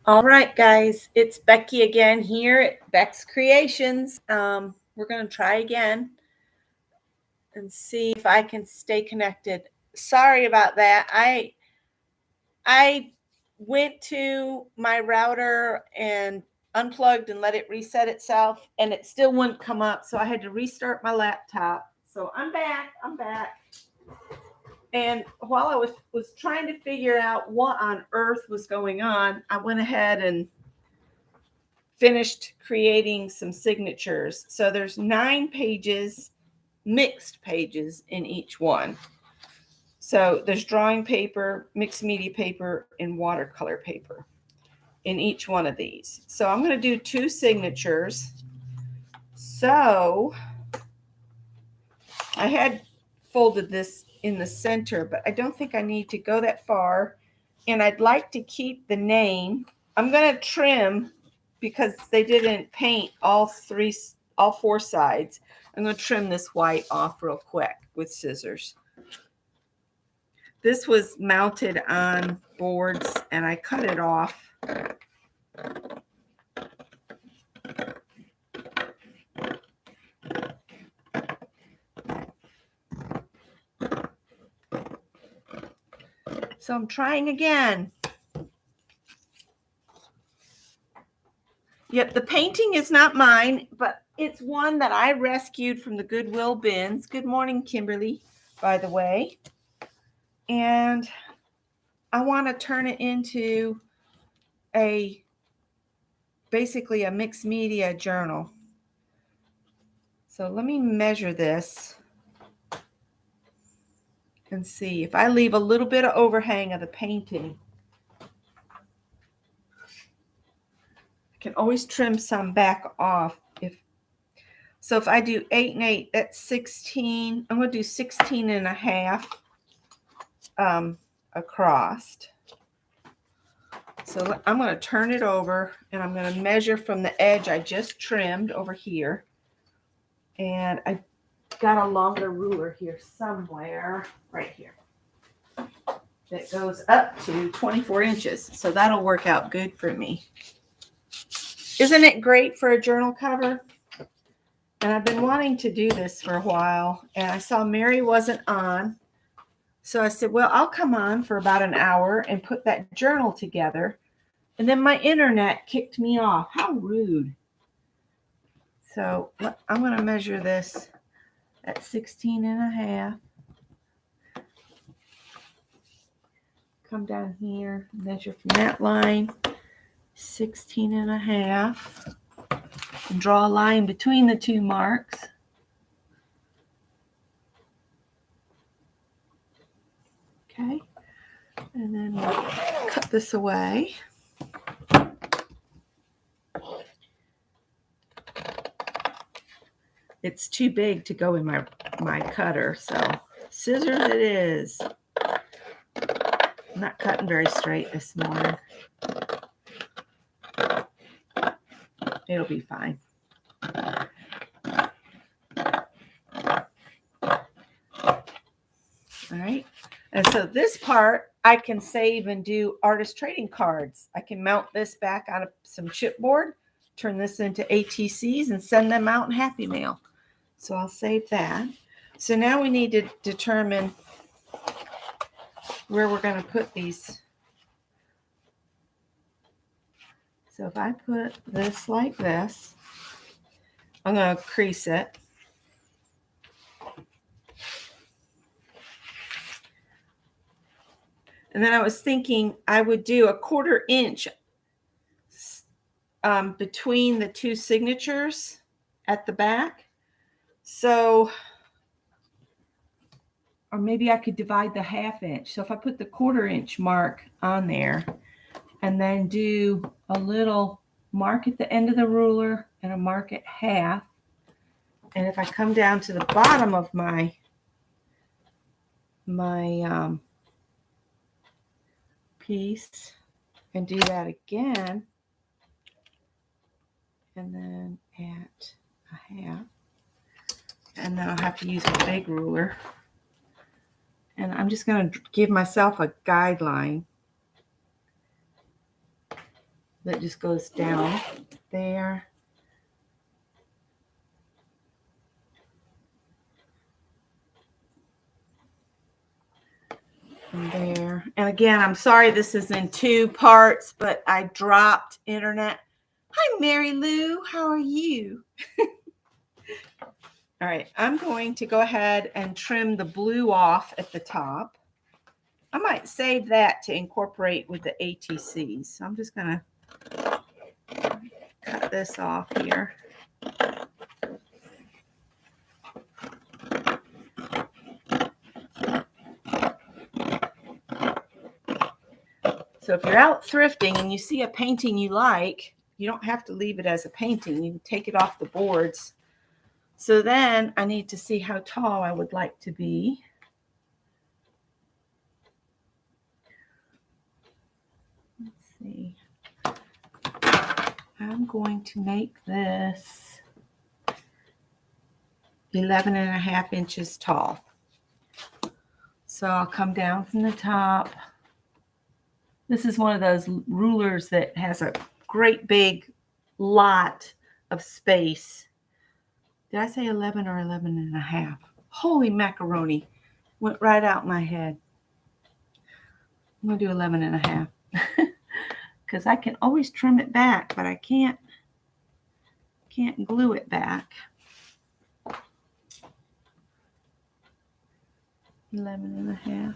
All right, guys, it's Becky again here at Beck's Creations. We're going to try again and see if I can stay connected. Sorry about that. I went to my router and unplugged and let it reset itself, and it still wouldn't come up, so I had to restart my laptop. So I'm back. And while I was trying to figure out what on earth was going on, I went ahead and finished creating some signatures. So there's 9 pages, mixed pages in each one. So there's drawing paper, mixed media paper, and watercolor paper in each one of these. So I'm going to do 2 signatures. So I had folded this in the center, but I don't think I need to go that far. And I'd like to keep the name. I'm going to trim because they didn't paint all 4 sides. I'm going to trim this white off real quick with scissors. This was mounted on boards and I cut it off. So I'm trying again. Yep, the painting is not mine, but it's one that I rescued from the Goodwill bins. Good morning, Kimberly, by the way. And I want to turn it into basically a mixed media journal. So let me measure this and see if I leave a little bit of overhang of the painting. I can always trim some back off. If I do 8 and 8, that's 16. I'm going to do 16 and a half across. So I'm going to turn it over and I'm going to measure from the edge I just trimmed over here. And I got a longer ruler here somewhere, right here, that goes up to 24 inches. So that'll work out good for me. Isn't it great for a journal cover? And I've been wanting to do this for a while. And I saw Mary wasn't on. So I said, well, I'll come on for about an hour and put that journal together. And then my internet kicked me off. How rude. So I'm going to measure this at 16 and a half. Come down here, measure from that line, 16 and a half. And draw a line between the 2 marks. Okay. And then we'll cut this away. It's too big to go in my cutter, so scissors it is. I'm not cutting very straight this morning. It'll be fine. All right. And so this part I can save and do artist trading cards. I can mount this back on some chipboard, turn this into ATCs and send them out in Happy Mail. So I'll save that. So now we need to determine where we're going to put these. So if I put this like this, I'm going to crease it. And then I was thinking I would do a 1/4 inch between the 2 signatures at the back. So, or maybe I could divide the 1/2 inch. So if I put the 1/4 inch mark on there and then do a little mark at the end of the ruler and a mark at 1/2. And if I come down to the bottom of my piece and do that again, and then at a 1/2, and then I'll have to use a big ruler. And I'm just going to give myself a guideline. that just goes down there. And there. And again, I'm sorry this is in 2 parts, but I dropped internet. Hi, Mary Lou. How are you? All right, I'm going to go ahead and trim the blue off at the top. I might save that to incorporate with the ATCs. So I'm just going to cut this off here. So if you're out thrifting and you see a painting you like, you don't have to leave it as a painting. You can take it off the boards. So then I need to see how tall I would like to be. Let's see. I'm going to make this 11.5 inches tall. So I'll come down from the top. This is one of those rulers that has a great big lot of space. Did I say 11 or 11.5? Holy macaroni. Went right out my head. I'm going to do 11.5. Because I can always trim it back, but I can't glue it back. 11.5.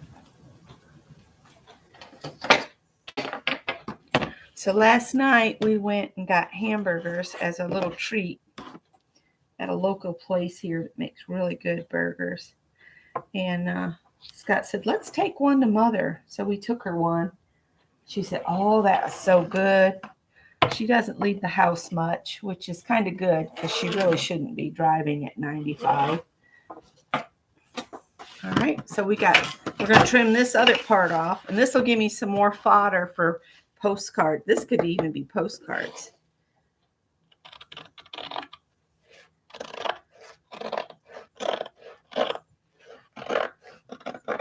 So last night we went and got hamburgers as a little treat at a local place here that makes really good burgers. And Scott said, let's take one to Mother. So we took her one. She said, oh, that was so good. She doesn't leave the house much, which is kind of good because she really shouldn't be driving at 95. All right, so we're going to trim this other part off, and this will give me some more fodder for postcard. This could even be postcards.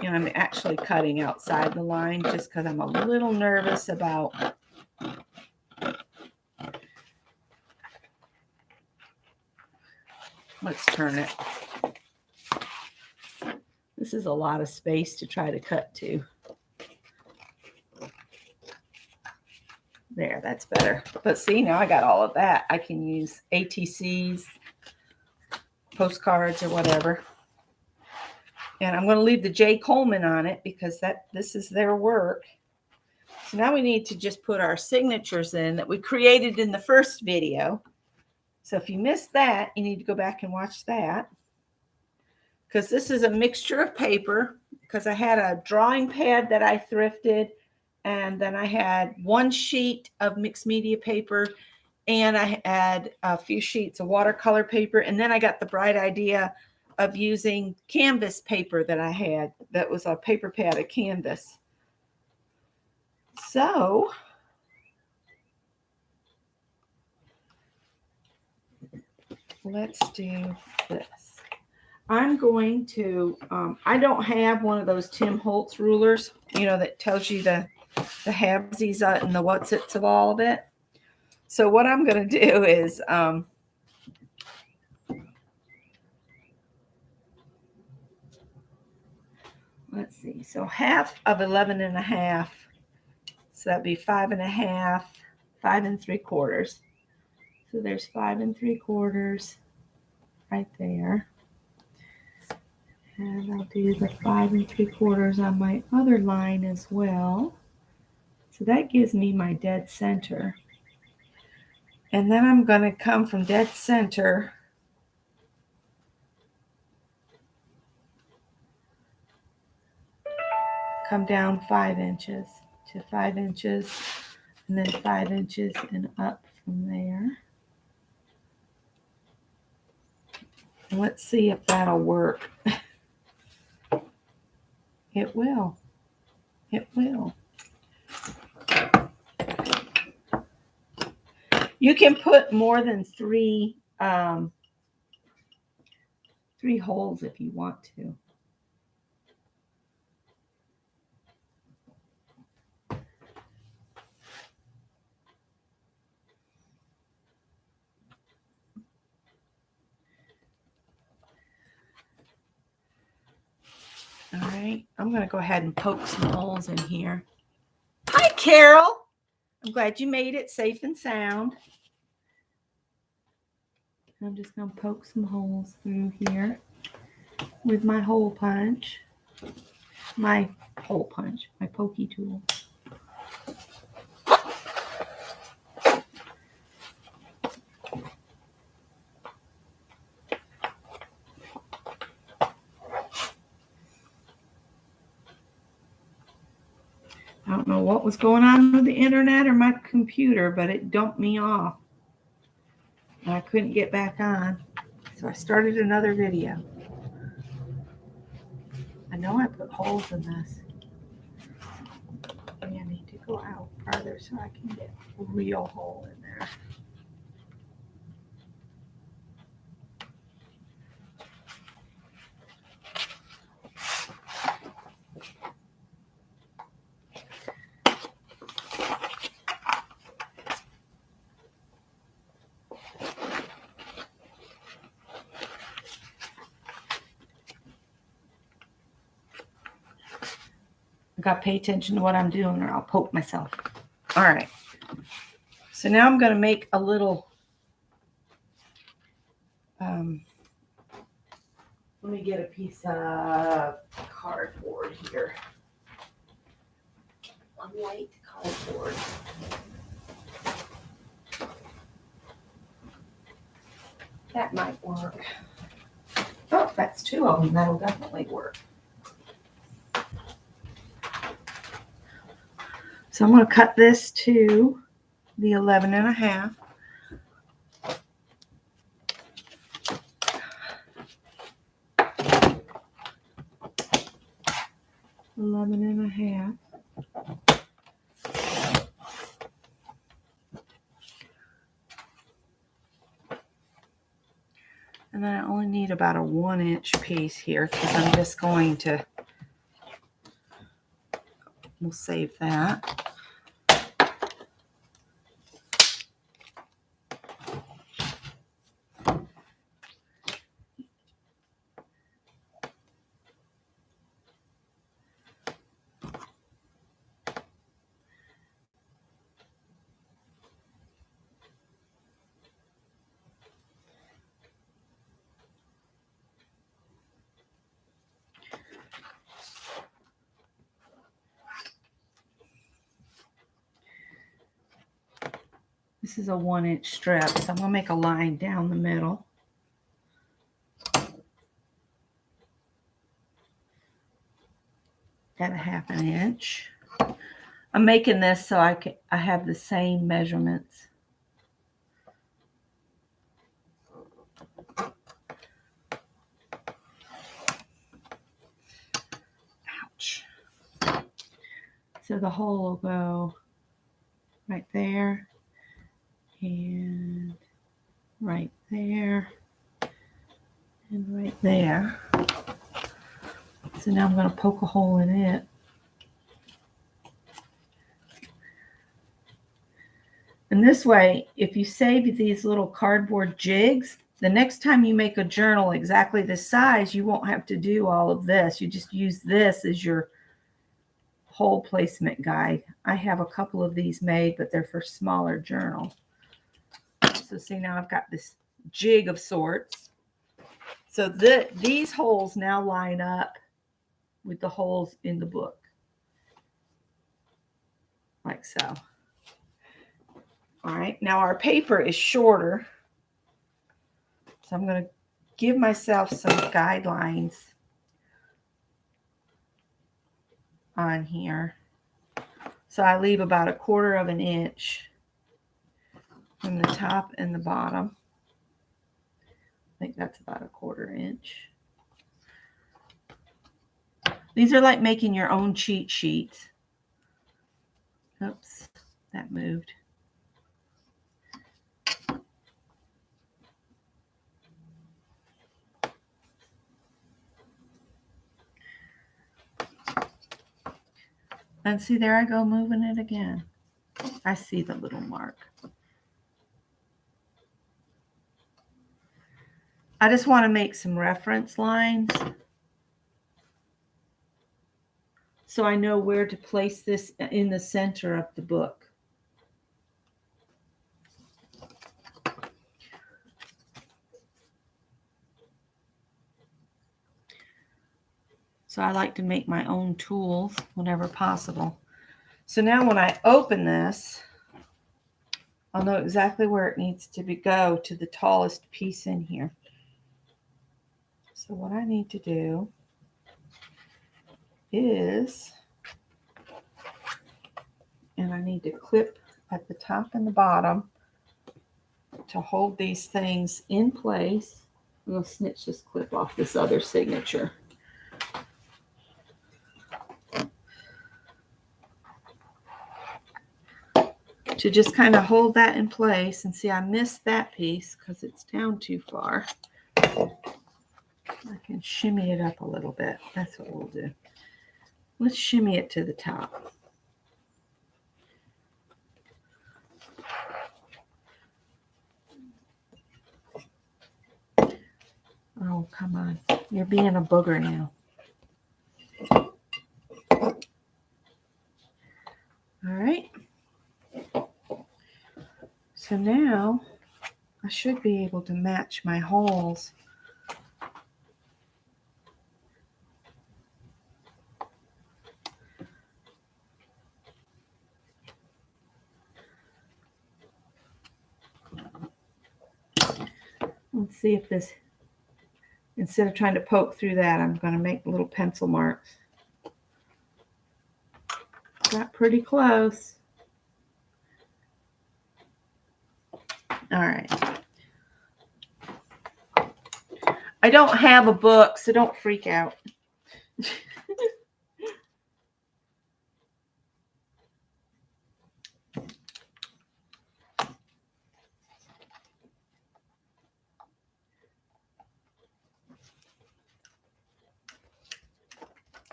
And I'm actually cutting outside the line just because I'm a little nervous about let's turn it. This is a lot of space to try to cut to. There, that's better. But see, now I got all of that. I can use ATCs, postcards, or whatever. And I'm going to leave the J. Coleman on it because this is their work. So now we need to just put our signatures in that we created in the first video. So if you missed that, you need to go back and watch that. Because this is a mixture of paper. Because I had a drawing pad that I thrifted. And then I had 1 sheet of mixed media paper. And I had a few sheets of watercolor paper. And then I got the bright idea of using canvas paper that I had. That was a paper pad of canvas. So let's do this. I'm going to, I don't have one of those Tim Holtz rulers, that tells you the halvesies and the what's-its of all of it. So what I'm going to do is, let's see. So half of 11.5. So that'd be 5.5, 5 3/4. So there's 5 3/4 right there. And I'll do the 5 3/4 on my other line as well. So that gives me my dead center. And then I'm going to come from dead center come down 5 inches to 5 inches, and then 5 inches and up from there. And let's see if that'll work. It will. It will. You can put more than 3 holes if you want to. All right, I'm going to go ahead and poke some holes in here. Hi, Carol. I'm glad you made it safe and sound. I'm just going to poke some holes through here with my hole punch. My pokey tool. I don't know what was going on with the internet or my computer, but it dumped me off. And I couldn't get back on. So I started another video. I know I put holes in this. Maybe I need to go out farther so I can get a real hole in there. I got to pay attention to what I'm doing or I'll poke myself. All right. So now I'm going to make a little, let me get a piece of cardboard here. A white cardboard. That might work. Oh, that's 2 of them. That'll definitely work. So I'm going to cut this to the 11 and a half. 11 and a half. And then I only need about a 1-inch piece here because I'm just going to, we'll save that. This is a 1-inch strip, so I'm going to make a line down the middle. At a 1/2 inch. I'm making this so I have the same measurements. Ouch. So the hole will go right there and right there and right there. So now I'm going to poke a hole in it. And this way, if you save these little cardboard jigs, the next time you make a journal exactly this size, you won't have to do all of this. You just use this as your hole placement guide. I have a couple of these made, but they're for smaller journals. So see, now I've got this jig of sorts. So these holes now line up with the holes in the book. Like so. All right, now our paper is shorter. So I'm going to give myself some guidelines on here. So I leave about 1/4 inch from the top and the bottom. I think that's about 1/4 inch. These are like making your own cheat sheets. Oops, that moved. And see, there I go moving it again. I see the little mark. I just want to make some reference lines. so I know where to place this in the center of the book. So I like to make my own tools whenever possible. So now when I open this, I'll know exactly where it needs to go to the tallest piece in here. So what I need to do is, and I need to clip at the top and the bottom to hold these things in place. I'm going to snitch this clip off this other signature. To just kind of hold that in place. And see, I missed that piece because it's down too far. I can shimmy it up a little bit. That's what we'll do. Let's shimmy it to the top. Oh, come on. You're being a booger now. All right. So now I should be able to match my holes. Let's see if this, instead of trying to poke through that, I'm going to make little pencil marks. Got pretty close. All right. I don't have a book, so don't freak out.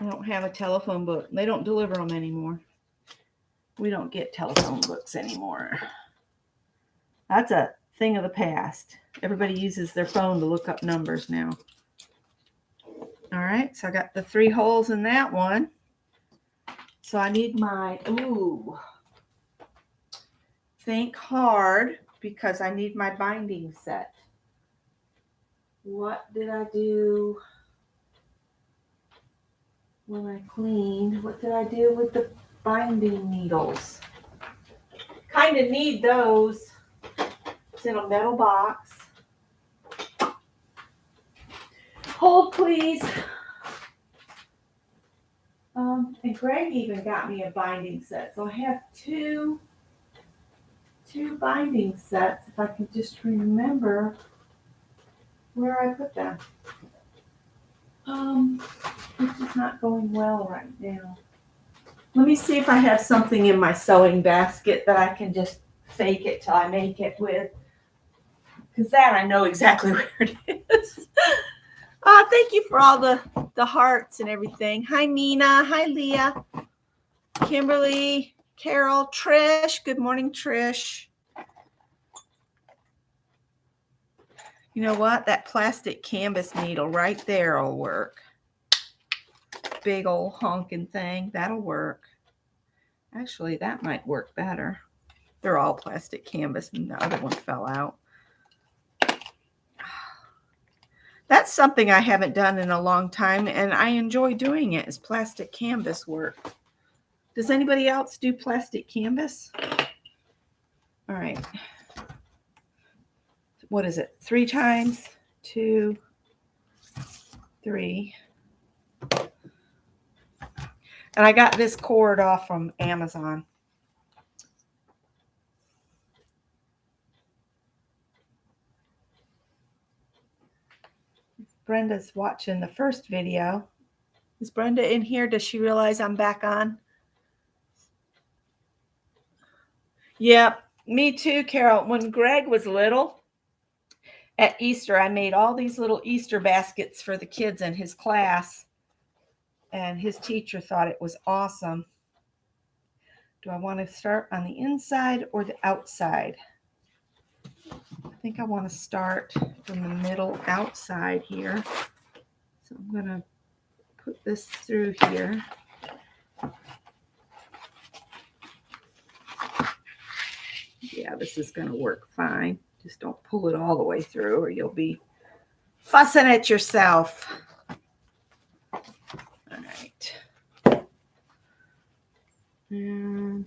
I don't have a telephone book. They don't deliver them anymore. We don't get telephone books anymore. That's a thing of the past. Everybody uses their phone to look up numbers now. All right, so I got the 3 holes in that one. So I need my, think hard, because I need my binding set. What did I do when I cleaned? What did I do with the binding needles? Kind of need those. It's in a metal box. Hold, please. And Greg even got me a binding set. So I have two binding sets, if I can just remember where I put them. This is not going well right now. Let me see if I have something in my sewing basket that I can just fake it till I make it with. Because that I know exactly where it is. Thank you for all the hearts and everything. Hi, Mina. Hi, Leah. Kimberly, Carol, Trish. Good morning, Trish. You know what? That plastic canvas needle right there will work. Big old honking thing. That'll work. Actually, that might work better. They're all plastic canvas and the other one fell out. That's something I haven't done in a long time, and I enjoy doing it, is plastic canvas work. Does anybody else do plastic canvas? All right. What is it? 3 times, 2, 3. And I got this cord off from Amazon. Brenda's watching the first video. Is Brenda in here? Does she realize I'm back on? Yep, me too, Carol. When Greg was little, at Easter, I made all these little Easter baskets for the kids in his class. And his teacher thought it was awesome. Do I want to start on the inside or the outside? I think I want to start from the middle outside here. So I'm going to put this through here. yeah, this is going to work fine. Just don't pull it all the way through or you'll be fussing at yourself. All right. And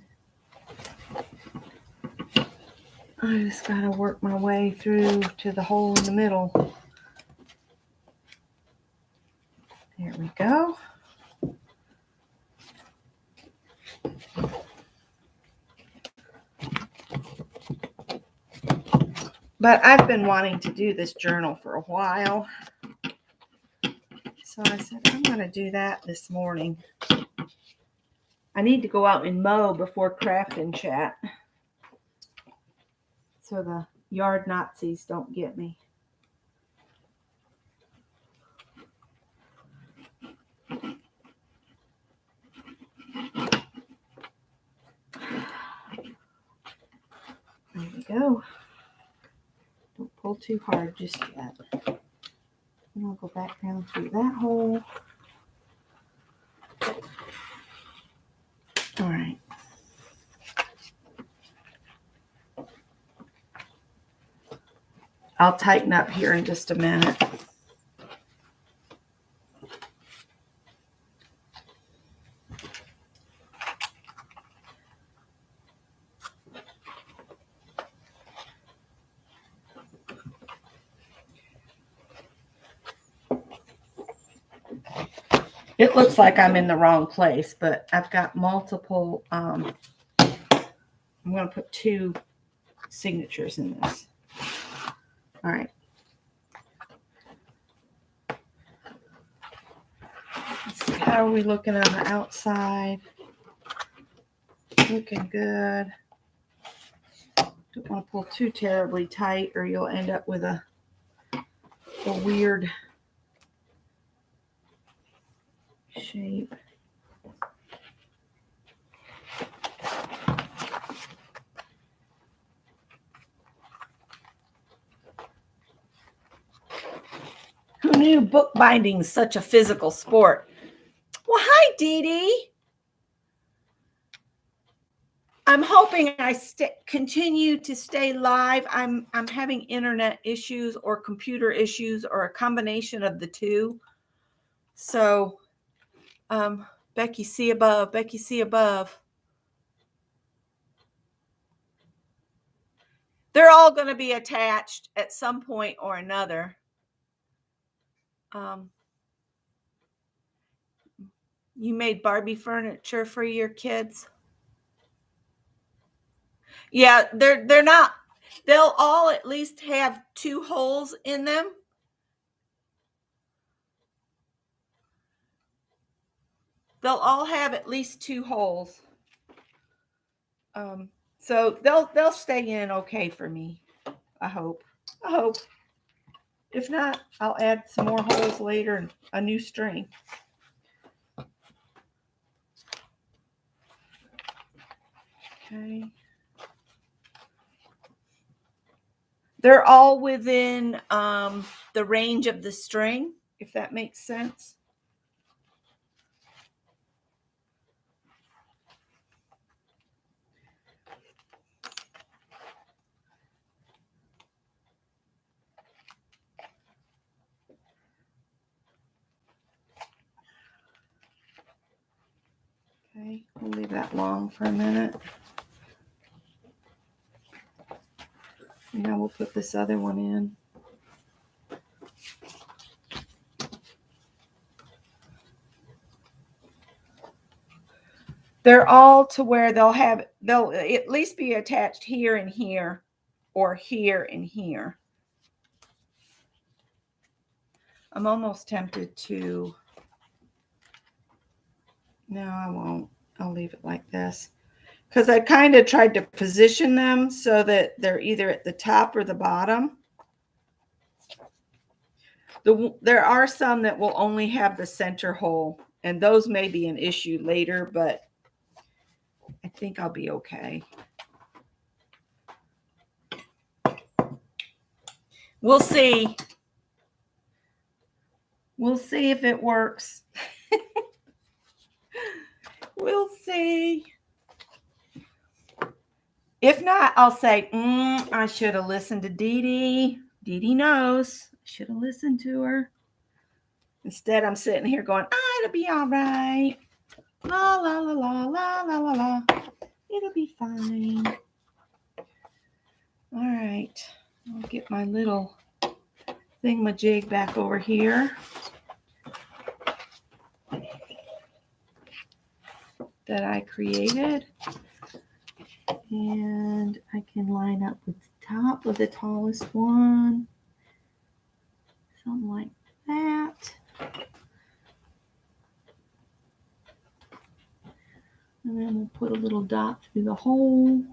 I just got to work my way through to the hole in the middle. There we go. But I've been wanting to do this journal for a while. So I said, I'm going to do that this morning. I need to go out and mow before craft and chat, so the yard Nazis don't get me. There we go. Don't pull too hard just yet. And I'll go back down through that hole. All right. I'll tighten up here in just a minute. It looks like I'm in the wrong place, but I've got multiple, I'm going to put 2 signatures in this. All right. Let's see, how are we looking on the outside? Looking good. Don't want to pull too terribly tight or you'll end up with a weird shape. Who knew bookbinding is such a physical sport? Well, hi, Dee Dee. I'm hoping I continue to stay live. I'm having internet issues or computer issues or a combination of the two. So, Becky, see above. Becky, see above. They're all going to be attached at some point or another. You made Barbie furniture for your kids? Yeah, they're not. They'll all at least have 2 holes in them. They'll all have at least 2 holes. So they'll stay in okay for me. I hope. If not, I'll add some more holes later and a new string. Okay. They're all within the range of the string, if that makes sense. Okay, we'll leave that long for a minute. Now we'll put this other one in. They're all to where they'll at least be attached here and here, or here and here. I'm almost tempted to, no, I won't. I'll leave it like this. Because I kind of tried to position them so that they're either at the top or the bottom. There are some that will only have the center hole, and those may be an issue later, but I think I'll be okay. We'll see. We'll see if it works. We'll see. If not, I'll say, I should have listened to Dee Dee. Dee Dee knows. I should have listened to her. Instead, I'm sitting here going, it'll be all right. La, la, la, la, la, la, la, la. It'll be fine. All right. I'll get my little thingamajig back over here that I created. And I can line up with the top of the tallest one. Something like that. And then we'll put a little dot through the hole.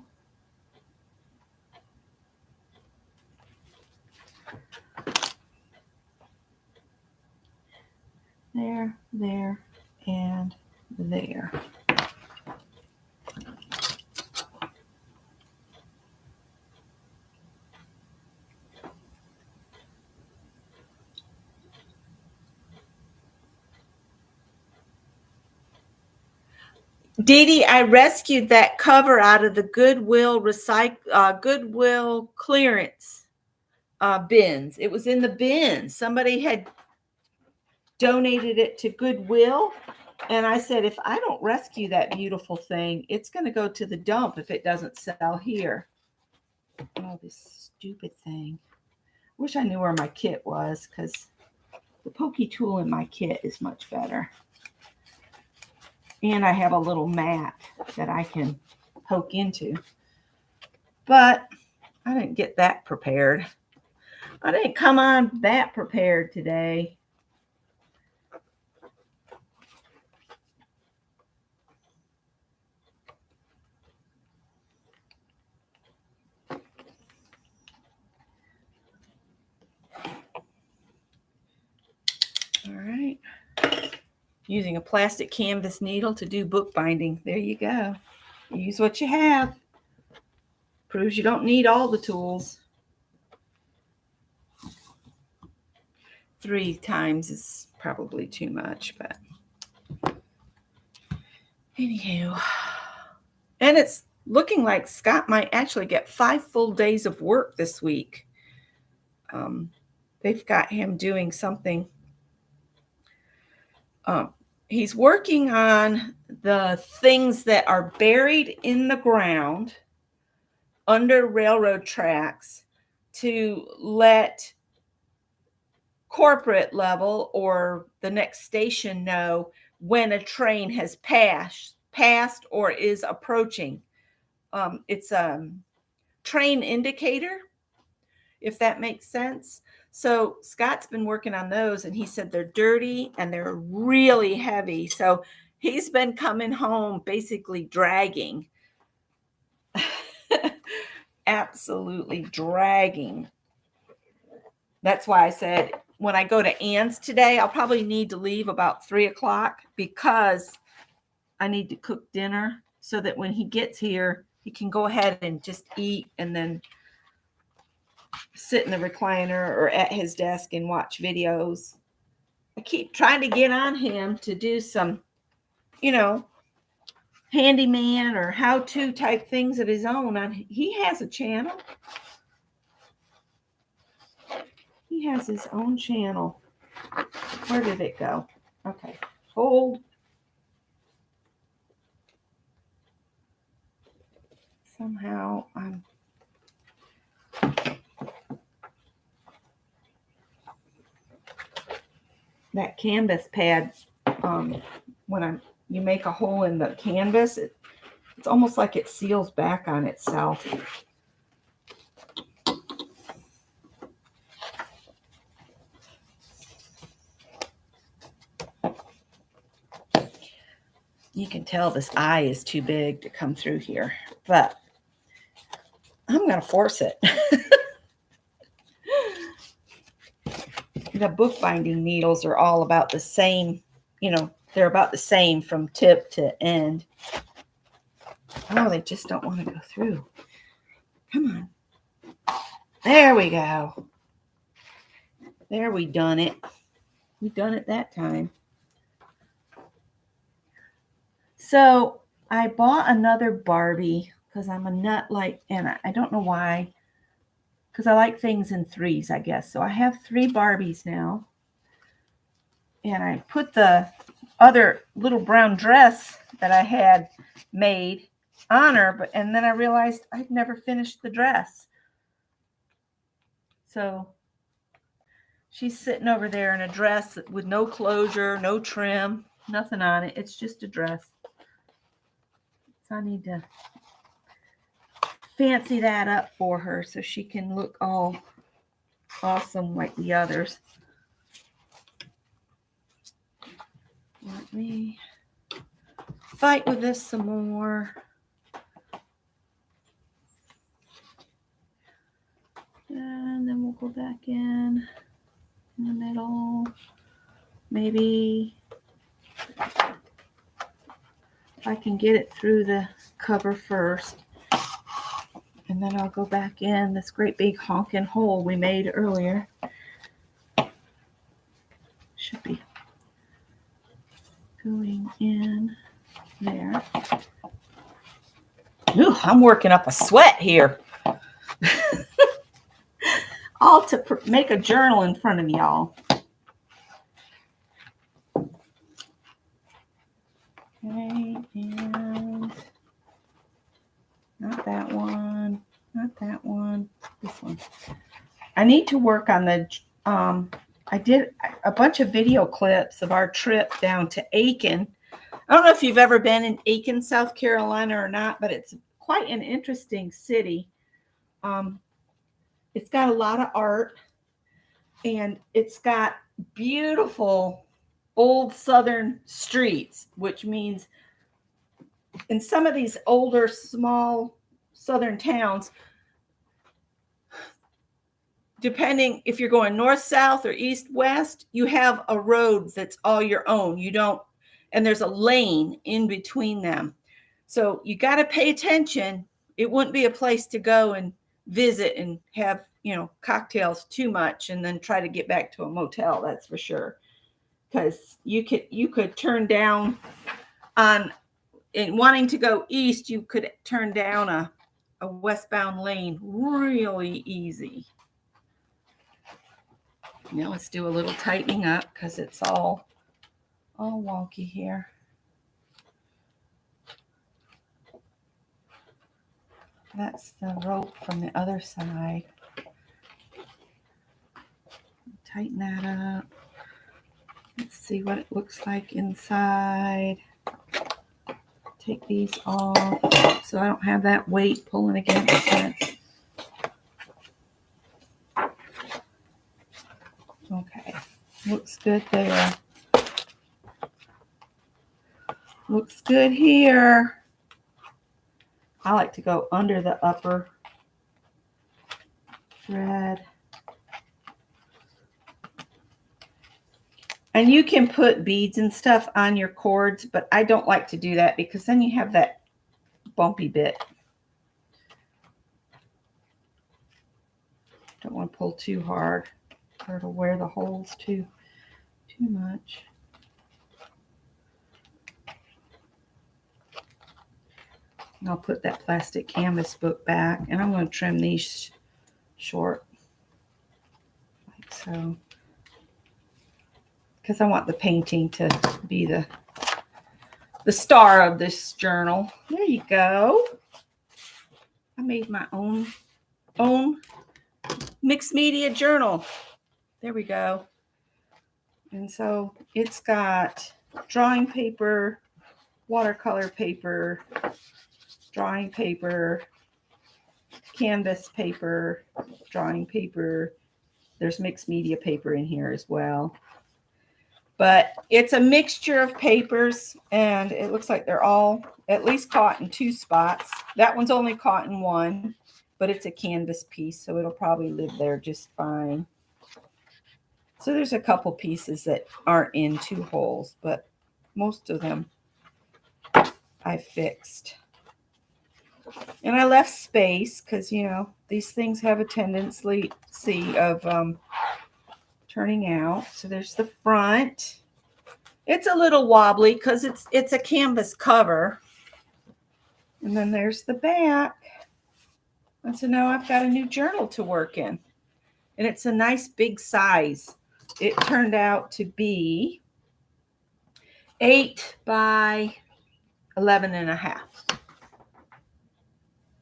There, there, and there. Dee Dee, I rescued that cover out of the Goodwill Goodwill clearance bins. It was in the bin. Somebody had donated it to Goodwill. And I said, if I don't rescue that beautiful thing, it's going to go to the dump if it doesn't sell here. Oh, this stupid thing. Wish I knew where my kit was, because the pokey tool in my kit is much better. And I have a little mat that I can poke into. But I didn't get that prepared. I didn't come on that prepared today. All right. Using a plastic canvas needle to do bookbinding. There you go. Use what you have. Proves you don't need all the tools. 3 times is probably too much, but anywho. And it's looking like Scott might actually get 5 full days of work this week. They've got him doing something. He's working on the things that are buried in the ground under railroad tracks to let corporate level or the next station know when a train has passed or is approaching. It's a train indicator, if that makes sense. So Scott's been working on those, and he said they're dirty and they're really heavy. So he's been coming home basically dragging. Absolutely dragging. That's why I said when I go to Ann's today, I'll probably need to leave about 3 o'clock because I need to cook dinner so that when he gets here, he can go ahead and just eat and then sit in the recliner or at his desk and watch videos. I keep trying to get on him to do some, handyman or how-to type things of his own. He has a channel. He has his own channel. Where did it go? Okay, hold. Somehow I'm that canvas pad. When you make a hole in the canvas, it's almost like it seals back on itself. You can tell this eye is too big to come through here, but I'm going to force it. The bookbinding needles are all about the same, they're about the same from tip to end. Oh, they just don't want to go through. Come on. There we go. There, we done it. We done it that time. So I bought another Barbie because I'm a nut like, and I don't know why, because I like things in threes, I guess. So I have 3 Barbies now. And I put the other little brown dress that I had made on her, and then I realized I'd never finished the dress. So she's sitting over there in a dress with no closure, no trim, nothing on it. It's just a dress. So I need to fancy that up for her so she can look all awesome like the others. Let me fight with this some more. And then we'll go back in the middle. Maybe if I can get it through the cover first. And then I'll go back in this great big honking hole we made earlier. Should be going in there. Ooh, I'm working up a sweat here. All to make a journal in front of y'all. Okay, and not that one, not that one, this one. I need to work on the, I did a bunch of video clips of our trip down to Aiken. I don't know if you've ever been in Aiken, South Carolina or not, but it's quite an interesting city. It's got a lot of art, and it's got beautiful old southern streets, which means in some of these older, small southern towns, depending if you're going north, south, or east, west, you have a road that's all your own. You don't, and there's a lane in between them. So you got to pay attention. It wouldn't be a place to go and visit and have, cocktails too much and then try to get back to a motel. That's for sure. Because you could turn down on, in wanting to go east, you could turn down a westbound lane really easy. Now let's do a little tightening up because it's all wonky here. That's the rope from the other side. Tighten that up. Let's see what it looks like inside. Take these off so I don't have that weight pulling against it. Okay, looks good there. Looks good here. I like to go under the upper thread. And you can put beads and stuff on your cords, but I don't like to do that because then you have that bumpy bit. Don't want to pull too hard or it'll wear the holes too much. And I'll put that plastic canvas book back, and I'm going to trim these short like so, because I want the painting to be the star of this journal. There you go. I made my own mixed media journal. There we go. And so it's got drawing paper, watercolor paper, drawing paper, canvas paper, drawing paper. There's mixed media paper in here as well. But it's a mixture of papers, and it looks like they're all at least caught in 2 spots. That one's only caught in 1, but it's a canvas piece, so it'll probably live there just fine. So there's a couple pieces that aren't in 2 holes, but most of them I fixed. And I left space because, these things have a tendency of turning out. So there's the front. It's a little wobbly because it's a canvas cover. And then there's the back. And so now I've got a new journal to work in. And it's a nice big size. It turned out to be 8 by 11 and a half.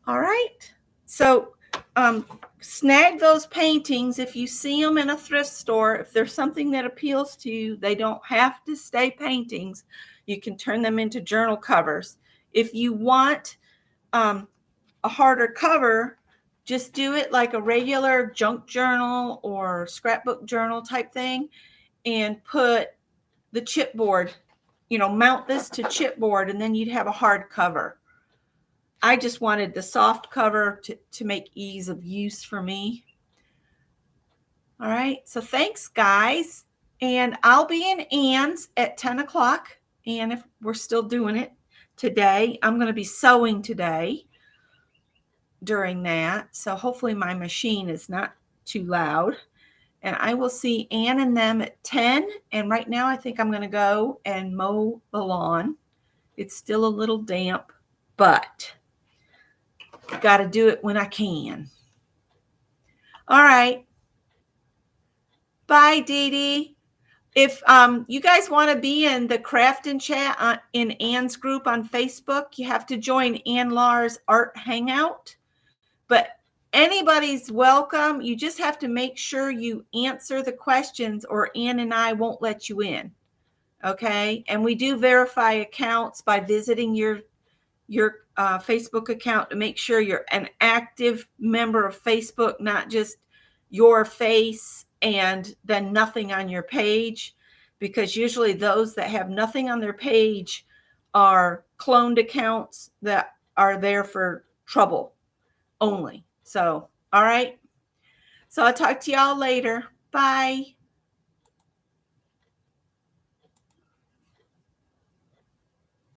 All right. So snag those paintings if you see them in a thrift store. If there's something that appeals to you, they don't have to stay paintings. You can turn them into journal covers. If you want a harder cover, just do it like a regular junk journal or scrapbook journal type thing and put the chipboard, mount this to chipboard, and then you'd have a hard cover. I just wanted the soft cover to make ease of use for me. All right, so thanks, guys. And I'll be in Ann's at 10 o'clock. And if we're still doing it today, I'm going to be sewing today during that. So hopefully my machine is not too loud. And I will see Ann and them at 10. And right now I think I'm going to go and mow the lawn. It's still a little damp, but got to do it when I can. All right. Bye, Dee Dee. If you guys want to be in the Craft and Chat in Ann's group on Facebook, you have to join Ann Lahr's Art Hangout. But anybody's welcome. You just have to make sure you answer the questions or Ann and I won't let you in. Okay? And we do verify accounts by visiting your Facebook account to make sure you're an active member of Facebook, not just your face and then nothing on your page, because usually those that have nothing on their page are cloned accounts that are there for trouble only. So, all right. So I'll talk to y'all later. Bye.